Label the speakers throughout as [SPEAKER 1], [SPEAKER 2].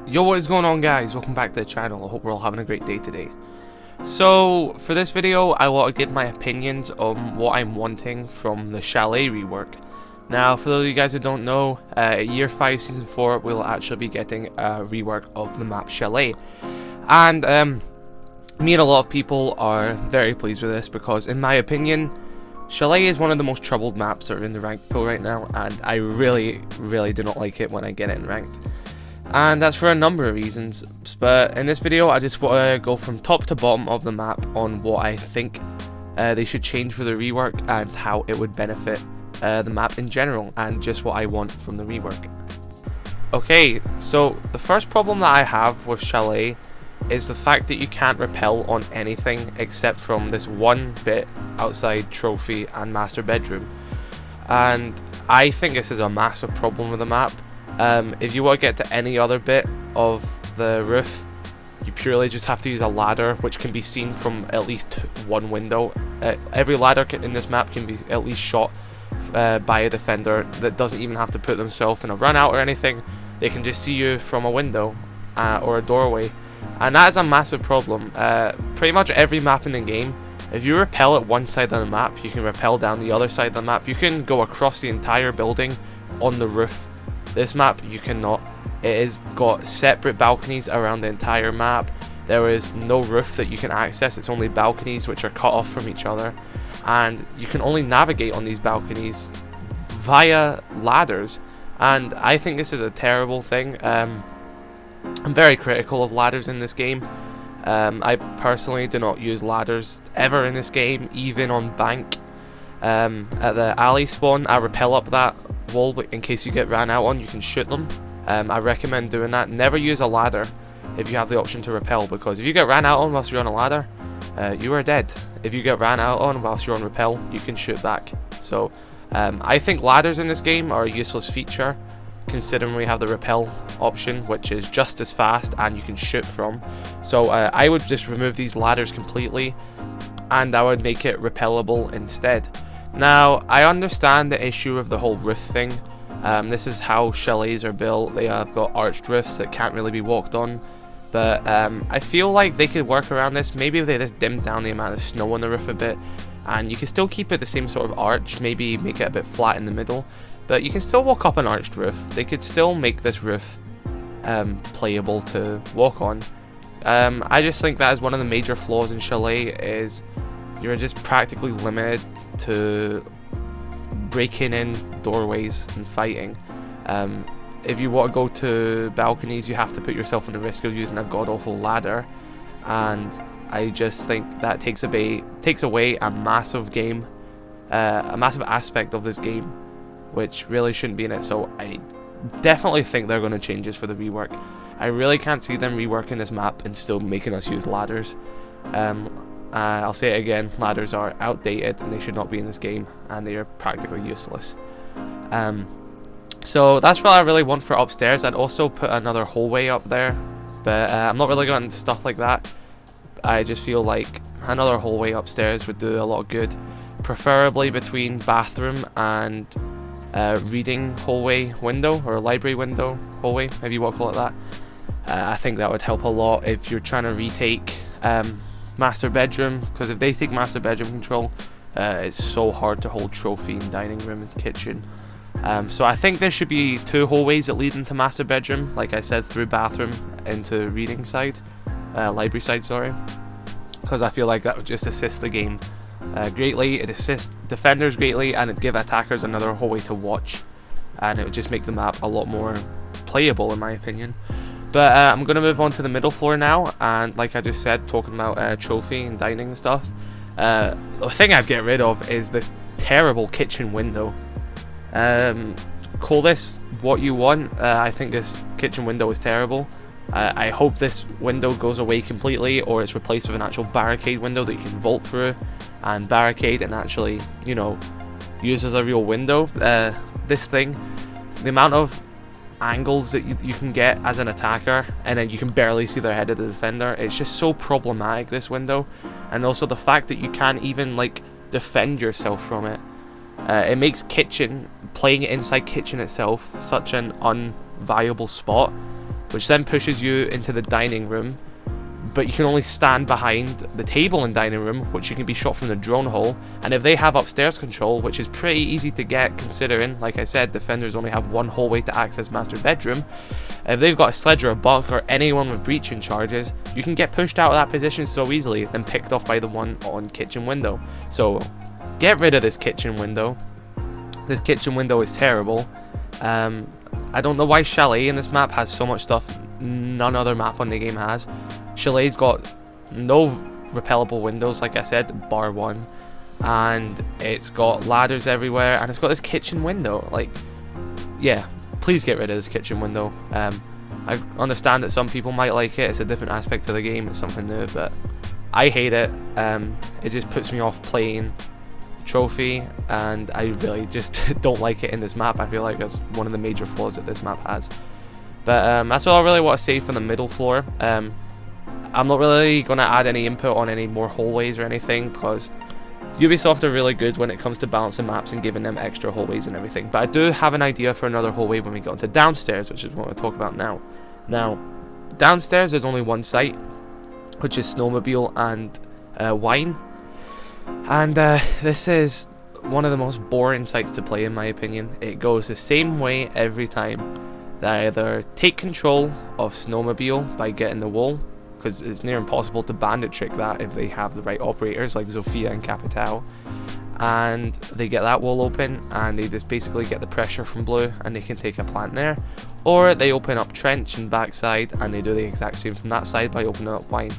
[SPEAKER 1] Yo, what is going on, guys? Welcome back to the channel. I hope we're all having a great day today. So, for this video, I want to give my opinions on what I'm wanting from the Chalet rework. Now, for those of you guys who don't know, Year 5 Season 4 will actually be getting a rework of the map Chalet. And, me and a lot of people are very pleased with this because, in my opinion, Chalet is one of the most troubled maps that are in the ranked pool right now, and I really do not like it when I get it in ranked. And that's for a number of reasons, but in this video I just want to go from top to bottom of the map on what I think they should change for the rework and how it would benefit the map in general, and just what I want from the rework. Okay, so the first problem that I have with Chalet is the fact that you can't rappel on anything except from this one bit outside Trophy and Master Bedroom, and I think this is a massive problem with the map. If you want to get to any other bit of the roof, you purely just have to use a ladder, which can be seen from at least one window. Every ladder in this map can be at least shot by a defender that doesn't even have to put themselves in a run out or anything. They can just see you from a window or a doorway, and that is a massive problem. Pretty much every map in the game, if you rappel at one side of the map, you can rappel down the other side of the map. You can go across the entire building on the roof. This map you cannot. It has got separate balconies around the entire map. There is no roof that you can access, it's only balconies which are cut off from each other, and you can only navigate on these balconies via ladders, and I think this is a terrible thing. I'm very critical of ladders in this game. I personally do not use ladders ever in this game, even on bank. At the alley spawn, I rappel up that wall, but in case you get ran out on, you can shoot them. I recommend doing that. Never use a ladder if you have the option to rappel, because if you get ran out on whilst you're on a ladder, you are dead. If you get ran out on whilst you're on rappel, you can shoot back. So I think ladders in this game are a useless feature, considering we have the rappel option, which is just as fast and you can shoot from. So I would just remove these ladders completely, and I would make it rappellable instead. Now, I understand the issue of the whole roof thing. This is how chalets are built. They have got arched roofs that can't really be walked on. But I feel like they could work around this. Maybe if they just dimmed down the amount of snow on the roof a bit, and you can still keep it the same sort of arch, maybe make it a bit flat in the middle, but you can still walk up an arched roof. They could still make this roof playable to walk on. I just think that is one of the major flaws in Chalet, is you're just practically limited to breaking in doorways and fighting. If you want to go to balconies, you have to put yourself in the risk of using a god-awful ladder, and I just think that takes away a massive aspect of this game, which really shouldn't be in it. So I definitely think they're going to change this for the rework. I really can't see them reworking this map and still making us use ladders. I'll say it again, ladders are outdated and they should not be in this game, and they are practically useless. So that's what I really want for upstairs. I'd also put another hallway up there, but I'm not really going into stuff like that. I just feel like another hallway upstairs would do a lot of good, preferably between bathroom and reading hallway window, or library window hallway, if you want to call it that. I think that would help a lot if you're trying to retake Master Bedroom, because if they take Master Bedroom control, it's so hard to hold Trophy and dining room and kitchen. So I think there should be two hallways that lead into Master Bedroom, like I said, through bathroom into reading side, library side, sorry, because I feel like that would just assist the game greatly. It assists defenders greatly, and it'd give attackers another hallway to watch, and it would just make the map a lot more playable, in my opinion. But I'm going to move on to the middle floor now, and like I just said, talking about Trophy and dining and stuff, the thing I'd get rid of is this terrible kitchen window. Call this what you want. I think this kitchen window is terrible. I hope this window goes away completely, or it's replaced with an actual barricade window that you can vault through and barricade and actually, you know, use as a real window. This thing, the amount of angles that you can get as an attacker, and then you can barely see the head of the defender, it's just so problematic, this window. And also the fact that you can't even like defend yourself from it. It makes kitchen, playing it inside kitchen itself, such an unviable spot. which then pushes you into the dining room, but you can only stand behind the table in dining room, which you can be shot from the drone hole. And if they have upstairs control, which is pretty easy to get considering, like I said, defenders only have one hallway to access master bedroom, if they've got a sledge or a buck or anyone with breaching charges, you can get pushed out of that position so easily, then picked off by the one on kitchen window. So get rid of this kitchen window. This kitchen window is terrible. I don't know why Chalet in this map has so much stuff none other map on the game has. Chalet's got no repellable windows, like I said, bar one, and it's got ladders everywhere, and it's got this kitchen window. Like, yeah, please get rid of this kitchen window. I understand that some people might like it, it's a different aspect to the game, it's something new, but I hate it. It just puts me off playing Trophy, and I really just don't like it in this map. I feel like that's one of the major flaws that this map has. But that's all I really want to say for the middle floor. I'm not really going to add any input on any more hallways or anything, because Ubisoft are really good when it comes to balancing maps and giving them extra hallways and everything. But I do have an idea for another hallway when we get into downstairs, which is what I'll talk about now. Now, downstairs there's only one site, which is Snowmobile and Wine. And this is one of the most boring sites to play in my opinion. It goes the same way every time. They either take control of Snowmobile by getting the wall, because it's near impossible to bandit trick that if they have the right operators like Zofia and Capital, and they get that wall open and they just basically get the pressure from blue and they can take a plant there, or they open up trench and backside and they do the exact same from that side by opening up wine.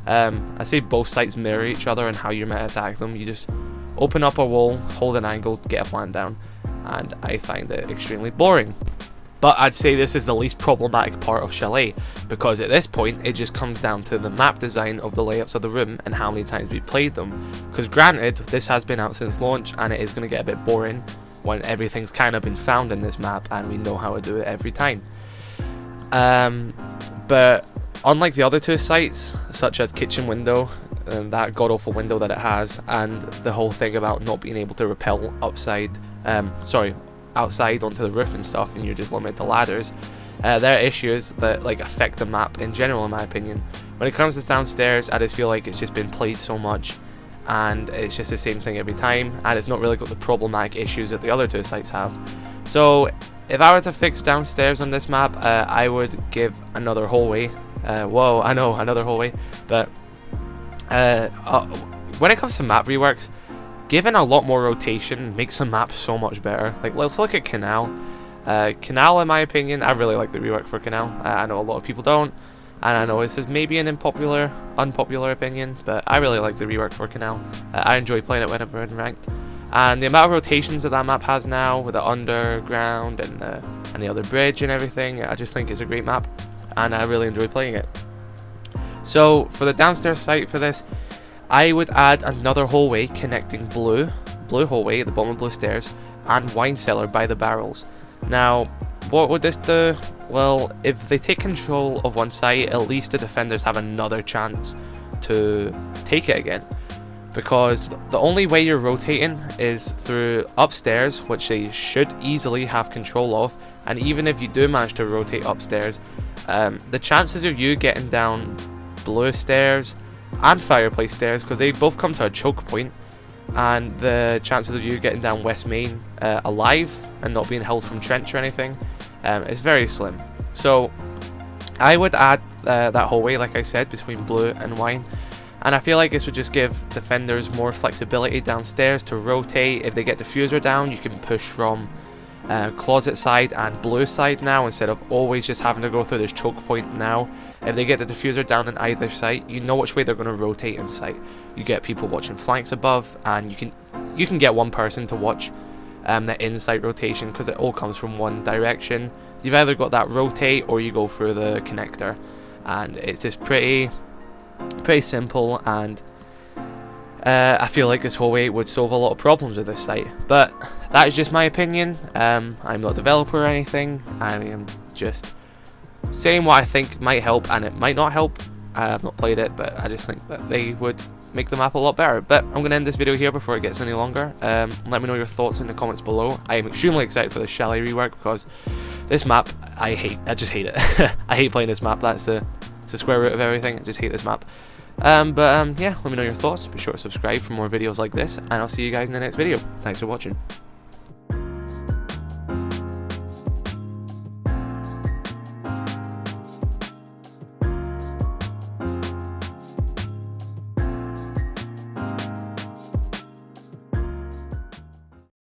[SPEAKER 1] I say both sides mirror each other and how you might attack them. You just open up a wall, hold an angle to get a plant down, and I find it extremely boring. But I'd say this is the least problematic part of Chalet, because at this point it just comes down to the map design of the layouts of the room and how many times we played them. Because granted, this has been out since launch and it is going to get a bit boring when everything's kind of been found in this map and we know how to do it every time. But unlike the other two sites, such as Kitchen Window, and that god-awful window that it has, and the whole thing about not being able to rappel outside onto the roof and stuff, and you're just limited to ladders, there are issues that like affect the map in general in my opinion. When it comes to downstairs, I just feel like it's just been played so much and it's just the same thing every time, and it's not really got the problematic issues that the other two sites have. So if I were to fix downstairs on this map, I would give another hallway. Whoa, I know, another hallway. But when it comes to map reworks, giving a lot more rotation makes the map so much better. Like, let's look at Canal. Canal, in my opinion, I really like the rework for Canal. I know a lot of people don't, and I know this is maybe an unpopular opinion, but I really like the rework for Canal. I enjoy playing it whenever in ranked. And the amount of rotations that map has now, with the underground and the other bridge and everything, I just think it's a great map, and I really enjoy playing it. So for the downstairs site for this, I would add another hallway connecting blue hallway at the bottom of blue stairs and wine cellar by the barrels. Now, what would this do? Well, if they take control of one site, at least the defenders have another chance to take it again. Because the only way you're rotating is through upstairs, which they should easily have control of, and even if you do manage to rotate upstairs, the chances of you getting down blue stairs and fireplace stairs, because they both come to a choke point, and the chances of you getting down West Main alive and not being held from trench or anything is very slim. So I would add that hallway, like I said, between blue and wine, and I feel like this would just give defenders more flexibility downstairs to rotate. If they get diffuser down, you can push from closet side and blue side now, instead of always just having to go through this choke point now. If they get the diffuser down in either site, you know which way they're going to rotate in sight. You get people watching flanks above, and you can get one person to watch the inside rotation, because it all comes from one direction. You've either got that rotate or you go through the connector, and it's just pretty simple, and I feel like this hallway would solve a lot of problems with this site. But that is just my opinion. I'm not a developer or anything. I am just saying what I think might help, and it might not help. I have not played it, but I just think that they would make the map a lot better. But I'm going to end this video here before it gets any longer. Let me know your thoughts in the comments below. I am extremely excited for the Chalet rework, because this map I just hate it. I hate playing this map. That's the square root of everything. I just hate this map. Yeah, let me know your thoughts. Be sure to subscribe for more videos like this, and I'll see you guys in the next video. Thanks for watching.